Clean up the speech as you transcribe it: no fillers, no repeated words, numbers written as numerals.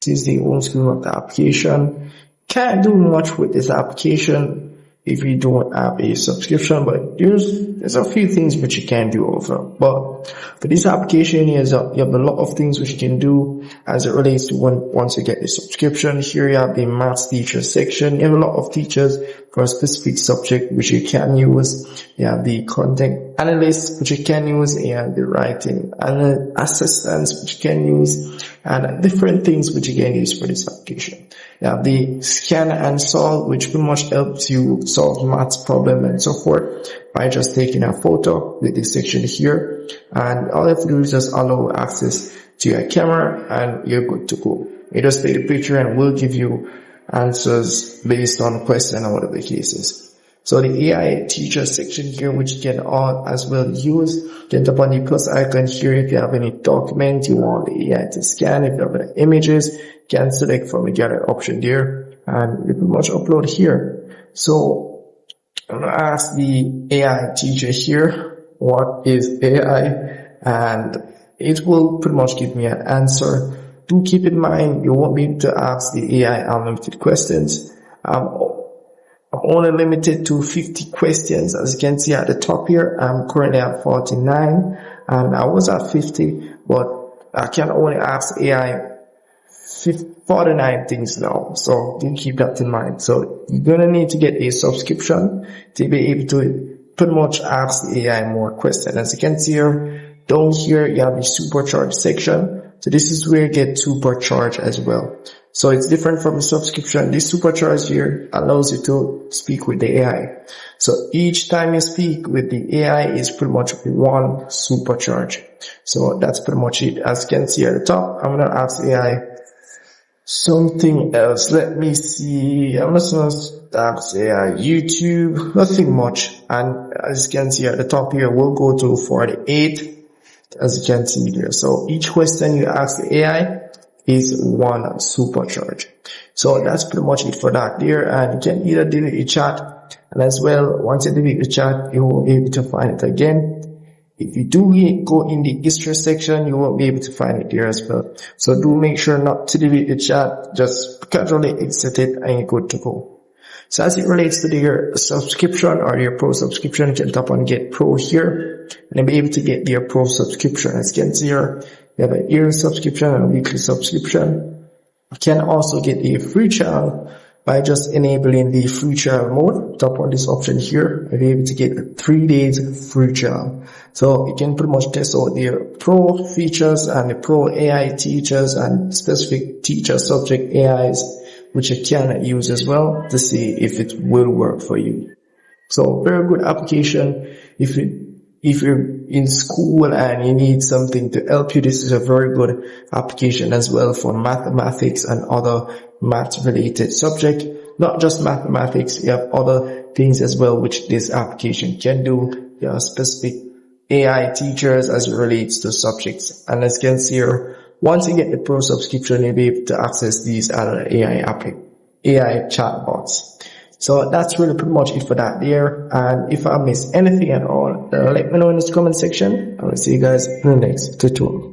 This is the home screen of the application. Can't do much with this application if you don't have a subscription, but there's a few things which you can do over. But for this application, you have a lot of things which you can do as it relates to once you get the subscription. Here you have the maths teacher section. You have a lot of teachers for a specific subject which you can use. You have the content analysts which you can use. You have the writing assistants which you can use, and different things which you can use for this application. You have the scan and solve, which pretty much helps you solve maths problem and so forth by just taking a photo with this section here, and all you have to do is just allow access to your camera and you're good to go. You just take the picture and we'll give you answers based on question or whatever the case is. So the AI teacher section here, which you can all as well use, you can tap on the plus icon here if you have any document you want the AI to scan. If you have any images, you can select from the gallery option there and you pretty much upload here. So I'm going to ask the AI teacher here, what is AI? And it will pretty much give me an answer. Do keep in mind, you won't be able to ask the AI unlimited questions. I'm only limited to 50 questions. As you can see at the top here, I'm currently at 49 and I was at 50, but I can only ask AI 49 things now. So do keep that in mind. So you're going to need to get a subscription to be able to pretty much ask the AI more questions. As you can see here, down here, you have the supercharged section. So this is where you get supercharged as well. So it's different from the subscription. This supercharge here allows you to speak with the AI. So each time you speak with the AI is pretty much one supercharge. So that's pretty much it. As you can see at the top, I'm going to ask AI something else. Let me see. I'm just going to ask AI YouTube. Nothing much. And as you can see at the top here, we'll go to 48. As you can see here. So each question you ask the AI is one supercharge. So that's pretty much it for that there. And you can either delete the chat, and as well, once you delete the chat, you won't be able to find it again. If you do go in the history section, you won't be able to find it there as well. So do make sure not to delete the chat, just casually exit it and you're good to go. So as it relates to your subscription or your pro subscription, you can tap on Get Pro here and you'll be able to get your pro subscription. As you can see here, you have a yearly subscription and a weekly subscription. You can also get a free trial by just enabling the free trial mode. Tap on this option here and be able to get 3 days free trial. So you can pretty much test out their pro features and the pro AI teachers and specific teacher subject AIs, which you can use as well to see if it will work for you. So very good application. If you're in school and you need something to help you, this is a very good application as well for mathematics and other math related subject. Not just mathematics, you have other things as well which this application can do. There are specific AI teachers as it relates to subjects. And as you can see here, once you get the pro subscription, you'll be able to access these other AI chatbots. So that's really pretty much it for that there. And if I miss anything at all, let me know in the comment section. I will see you guys in the next tutorial.